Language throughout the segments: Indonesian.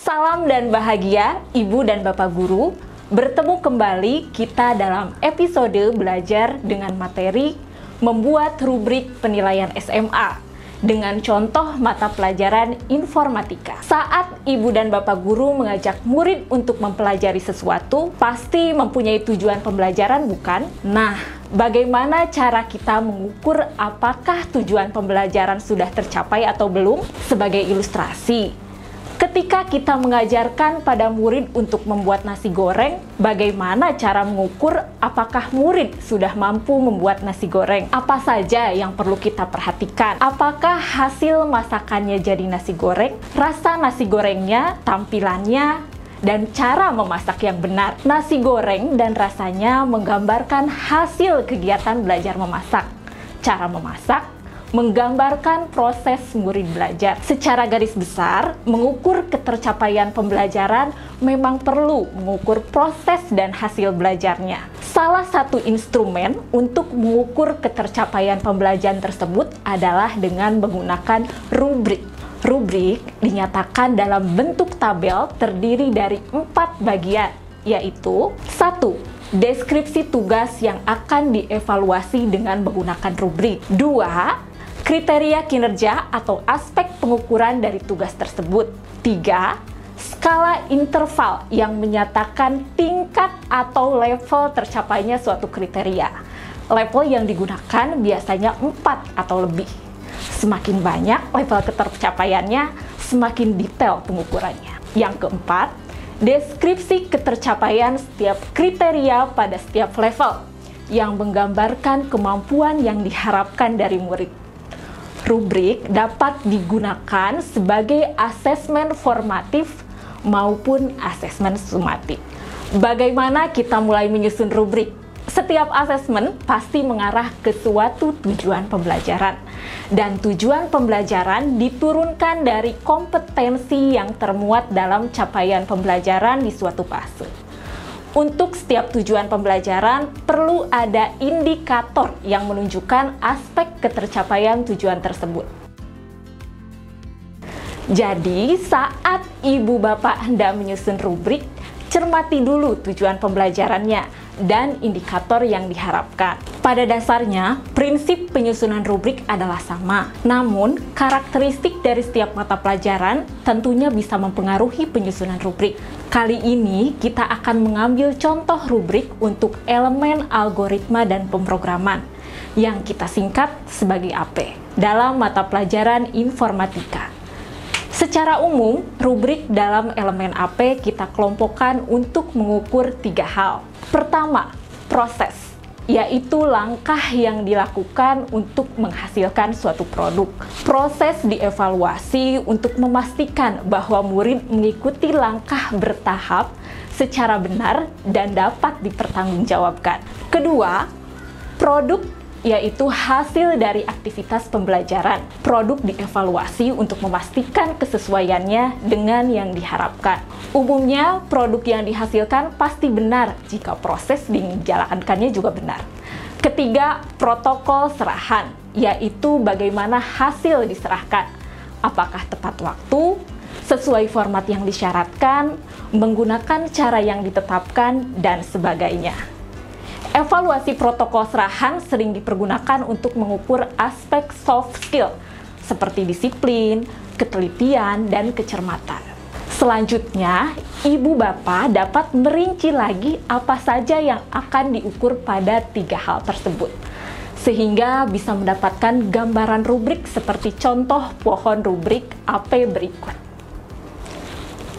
Salam dan bahagia Ibu dan Bapak Guru. Bertemu kembali kita dalam episode belajar dengan materi membuat rubrik penilaian SMA dengan contoh mata pelajaran informatika. Saat Ibu dan Bapak Guru mengajak murid untuk mempelajari sesuatu, pasti mempunyai tujuan pembelajaran, bukan? Nah, bagaimana cara kita mengukur apakah tujuan pembelajaran sudah tercapai atau belum? Sebagai ilustrasi, ketika kita mengajarkan pada murid untuk membuat nasi goreng, bagaimana cara mengukur apakah murid sudah mampu membuat nasi goreng? Apa saja yang perlu kita perhatikan? Apakah hasil masakannya jadi nasi goreng? Rasa nasi gorengnya, tampilannya, dan cara memasak yang benar. Nasi goreng dan rasanya menggambarkan hasil kegiatan belajar memasak. Cara memasak menggambarkan proses murid belajar. Secara garis besar, mengukur ketercapaian pembelajaran memang perlu mengukur proses dan hasil belajarnya. Salah satu instrumen untuk mengukur ketercapaian pembelajaran tersebut adalah dengan menggunakan rubrik. Rubrik dinyatakan dalam bentuk tabel terdiri dari 4 bagian, yaitu 1. Deskripsi tugas yang akan dievaluasi dengan menggunakan rubrik. 2. Kriteria kinerja atau aspek pengukuran dari tugas tersebut. 3. Skala interval yang menyatakan tingkat atau level tercapainya suatu kriteria. Level yang digunakan biasanya 4 atau lebih. Semakin banyak level ketercapaiannya, semakin detail pengukurannya. Yang keempat, deskripsi ketercapaian setiap kriteria pada setiap level yang menggambarkan kemampuan yang diharapkan dari murid. Rubrik dapat digunakan sebagai asesmen formatif maupun asesmen sumatif. Bagaimana kita mulai menyusun rubrik? Setiap asesmen pasti mengarah ke suatu tujuan pembelajaran. Dan tujuan pembelajaran diturunkan dari kompetensi yang termuat dalam capaian pembelajaran di suatu fase. Untuk setiap tujuan pembelajaran, perlu ada indikator yang menunjukkan aspek ketercapaian tujuan tersebut. Jadi, saat Ibu Bapak hendak menyusun rubrik, cermati dulu tujuan pembelajarannya dan indikator yang diharapkan. Pada dasarnya, prinsip penyusunan rubrik adalah sama. Namun, karakteristik dari setiap mata pelajaran tentunya bisa mempengaruhi penyusunan rubrik. Kali ini, kita akan mengambil contoh rubrik untuk elemen algoritma dan pemrograman, yang kita singkat sebagai AP, dalam mata pelajaran informatika. Secara umum, rubrik dalam elemen AP kita kelompokkan untuk mengukur 3 hal. Pertama, proses, yaitu langkah yang dilakukan untuk menghasilkan suatu produk. Proses dievaluasi untuk memastikan bahwa murid mengikuti langkah bertahap secara benar dan dapat dipertanggungjawabkan. Kedua, produk, yaitu hasil dari aktivitas pembelajaran. Produk dievaluasi untuk memastikan kesesuaiannya dengan yang diharapkan. Umumnya, produk yang dihasilkan pasti benar jika proses dijalankannya juga benar. Ketiga, protokol serahan, yaitu bagaimana hasil diserahkan. Apakah tepat waktu, sesuai format yang disyaratkan, menggunakan cara yang ditetapkan, dan sebagainya. Evaluasi protokol serahan sering dipergunakan untuk mengukur aspek soft skill seperti disiplin, ketelitian, dan kecermatan. Selanjutnya, Ibu Bapak dapat merinci lagi apa saja yang akan diukur pada 3 hal tersebut, sehingga bisa mendapatkan gambaran rubrik seperti contoh pohon rubrik AP berikut.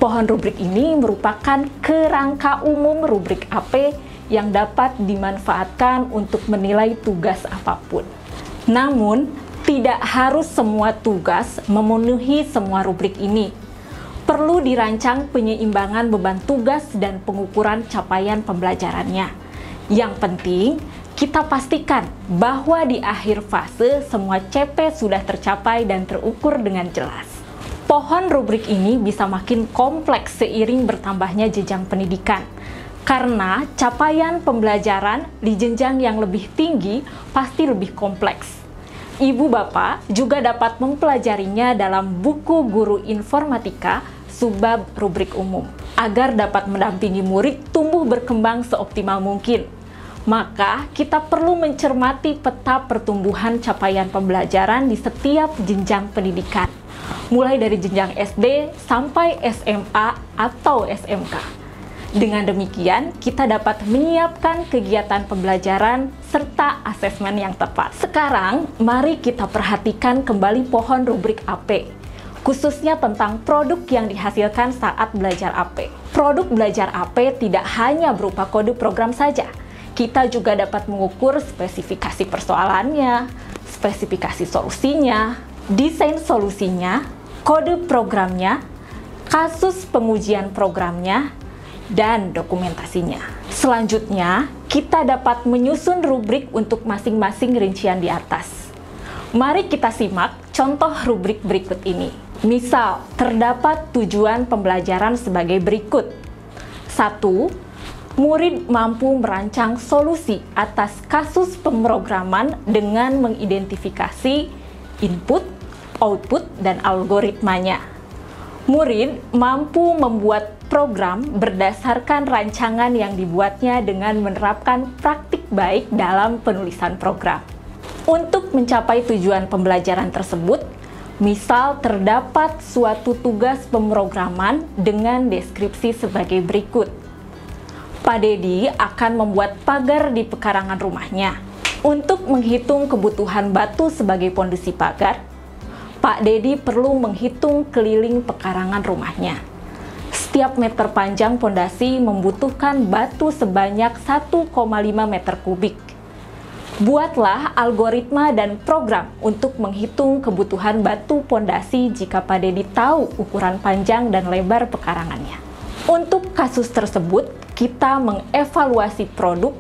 Pohon rubrik ini merupakan kerangka umum rubrik AP yang dapat dimanfaatkan untuk menilai tugas apapun. Namun, tidak harus semua tugas memenuhi semua rubrik ini. Perlu dirancang penyeimbangan beban tugas dan pengukuran capaian pembelajarannya. Yang penting, kita pastikan bahwa di akhir fase semua CP sudah tercapai dan terukur dengan jelas. Pohon rubrik ini bisa makin kompleks seiring bertambahnya jenjang pendidikan. Karena capaian pembelajaran di jenjang yang lebih tinggi pasti lebih kompleks. Ibu Bapak juga dapat mempelajarinya dalam buku guru informatika subbab rubrik umum. Agar dapat mendampingi murid tumbuh berkembang seoptimal mungkin, maka kita perlu mencermati peta pertumbuhan capaian pembelajaran di setiap jenjang pendidikan, mulai dari jenjang SD sampai SMA atau SMK. Dengan demikian, kita dapat menyiapkan kegiatan pembelajaran serta asesmen yang tepat. Sekarang, mari kita perhatikan kembali pohon rubrik AP, khususnya tentang produk yang dihasilkan saat belajar AP. Produk belajar AP tidak hanya berupa kode program saja. Kita juga dapat mengukur spesifikasi persoalannya, spesifikasi solusinya, desain solusinya, kode programnya, kasus pengujian programnya, dan dokumentasinya. Selanjutnya, kita dapat menyusun rubrik untuk masing-masing rincian di atas. Mari kita simak contoh rubrik berikut ini. Misal, terdapat tujuan pembelajaran sebagai berikut. 1. Murid mampu merancang solusi atas kasus pemrograman dengan mengidentifikasi input, output, dan algoritmanya. Murid mampu membuat program berdasarkan rancangan yang dibuatnya dengan menerapkan praktik baik dalam penulisan program. Untuk mencapai tujuan pembelajaran tersebut, misal terdapat suatu tugas pemrograman dengan deskripsi sebagai berikut. Pak Dedi akan membuat pagar di pekarangan rumahnya. Untuk menghitung kebutuhan batu sebagai pondasi pagar, Pak Dedi perlu menghitung keliling pekarangan rumahnya. Setiap meter panjang pondasi membutuhkan batu sebanyak 1,5 meter kubik. Buatlah algoritma dan program untuk menghitung kebutuhan batu pondasi jika Pak Dedi tahu ukuran panjang dan lebar pekarangannya. Untuk kasus tersebut, kita mengevaluasi produk,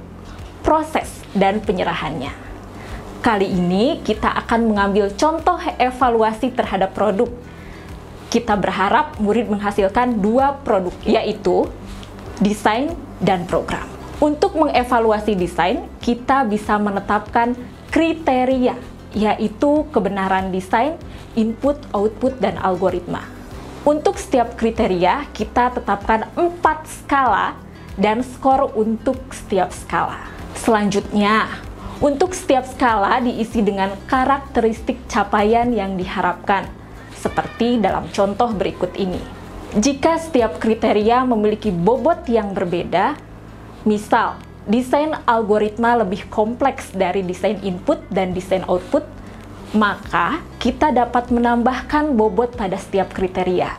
proses, dan penyerahannya. Kali ini kita akan mengambil contoh evaluasi terhadap produk. Kita berharap murid menghasilkan 2 produk, yaitu desain dan program. Untuk mengevaluasi desain, kita bisa menetapkan kriteria, yaitu kebenaran desain, input, output, dan algoritma. Untuk setiap kriteria, kita tetapkan 4 skala dan skor untuk setiap skala. Selanjutnya, untuk setiap skala diisi dengan karakteristik capaian yang diharapkan, seperti dalam contoh berikut ini. Jika setiap kriteria memiliki bobot yang berbeda, misal desain algoritma lebih kompleks dari desain input dan desain output, maka kita dapat menambahkan bobot pada setiap kriteria.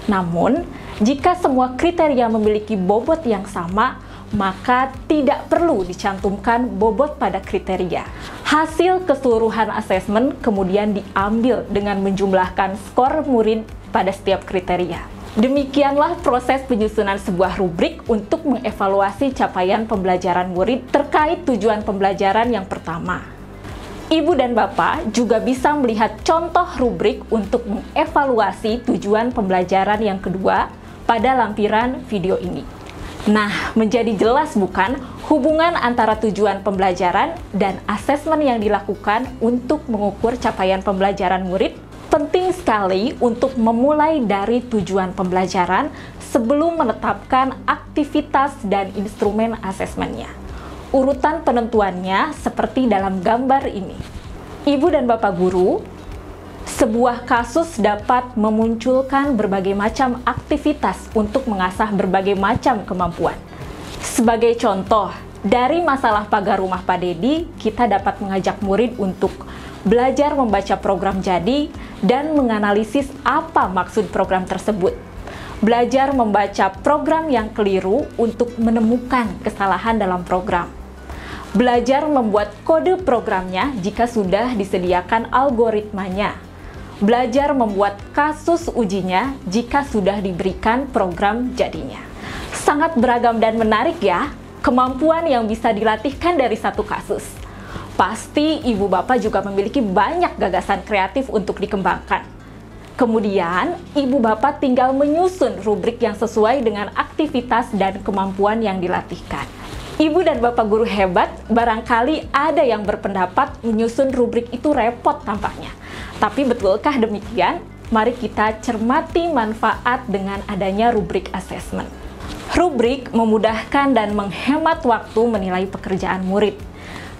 Namun, jika semua kriteria memiliki bobot yang sama, maka tidak perlu dicantumkan bobot pada kriteria. Hasil keseluruhan asesmen kemudian diambil dengan menjumlahkan skor murid pada setiap kriteria. Demikianlah proses penyusunan sebuah rubrik untuk mengevaluasi capaian pembelajaran murid terkait tujuan pembelajaran yang pertama. Ibu dan Bapak juga bisa melihat contoh rubrik untuk mengevaluasi tujuan pembelajaran yang kedua pada lampiran video ini. Nah, menjadi jelas bukan hubungan antara tujuan pembelajaran dan asesmen yang dilakukan untuk mengukur capaian pembelajaran murid? Penting sekali untuk memulai dari tujuan pembelajaran sebelum menetapkan aktivitas dan instrumen asesmennya. Urutan penentuannya seperti dalam gambar ini. Ibu dan Bapak guru, sebuah kasus dapat memunculkan berbagai macam aktivitas untuk mengasah berbagai macam kemampuan. Sebagai contoh, dari masalah pagar rumah Pak Dedi, kita dapat mengajak murid untuk belajar membaca program jadi dan menganalisis apa maksud program tersebut. Belajar membaca program yang keliru untuk menemukan kesalahan dalam program. Belajar membuat kode programnya jika sudah disediakan algoritmanya. Belajar membuat kasus ujinya jika sudah diberikan program jadinya. Sangat beragam dan menarik ya, kemampuan yang bisa dilatihkan dari satu kasus. Pasti ibu bapak juga memiliki banyak gagasan kreatif untuk dikembangkan. Kemudian, ibu bapak tinggal menyusun rubrik yang sesuai dengan aktivitas dan kemampuan yang dilatihkan. Ibu dan bapak guru hebat, barangkali ada yang berpendapat menyusun rubrik itu repot tampaknya. Tapi betulkah demikian? mari kita cermati manfaat dengan adanya rubrik assessment. Rubrik memudahkan dan menghemat waktu menilai pekerjaan murid,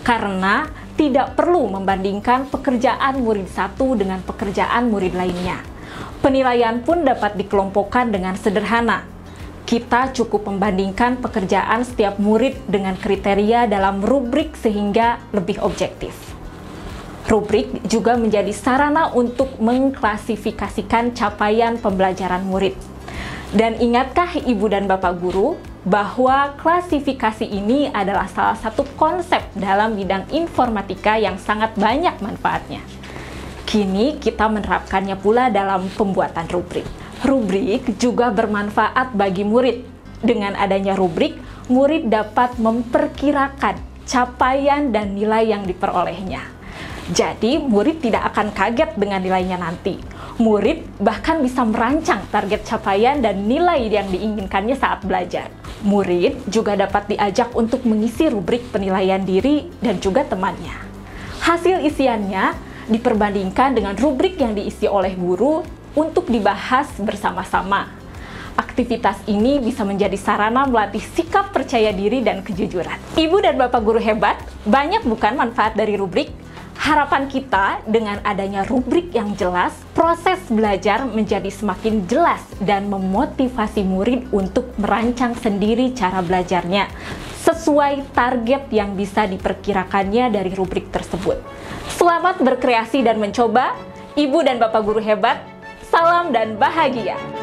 karena tidak perlu membandingkan pekerjaan murid satu dengan pekerjaan murid lainnya. Penilaian pun dapat dikelompokkan dengan sederhana. Kita cukup membandingkan pekerjaan setiap murid dengan kriteria dalam rubrik sehingga lebih objektif. Rubrik juga menjadi sarana untuk mengklasifikasikan capaian pembelajaran murid. Dan ingatkah Ibu dan Bapak Guru bahwa klasifikasi ini adalah salah satu konsep dalam bidang informatika yang sangat banyak manfaatnya. Kini kita menerapkannya pula dalam pembuatan rubrik. Rubrik juga bermanfaat bagi murid. Dengan adanya rubrik, murid dapat memperkirakan capaian dan nilai yang diperolehnya. Jadi, murid tidak akan kaget dengan nilainya nanti. Murid bahkan bisa merancang target capaian dan nilai yang diinginkannya saat belajar. Murid juga dapat diajak untuk mengisi rubrik penilaian diri dan juga temannya. Hasil isiannya diperbandingkan dengan rubrik yang diisi oleh guru untuk dibahas bersama-sama. Aktivitas ini bisa menjadi sarana melatih sikap percaya diri dan kejujuran. Ibu dan Bapak Guru hebat, banyak bukan manfaat dari rubrik? Harapan kita dengan adanya rubrik yang jelas, proses belajar menjadi semakin jelas dan memotivasi murid untuk merancang sendiri cara belajarnya sesuai target yang bisa diperkirakannya dari rubrik tersebut. Selamat berkreasi dan mencoba, Ibu dan Bapak Guru hebat. Salam dan bahagia!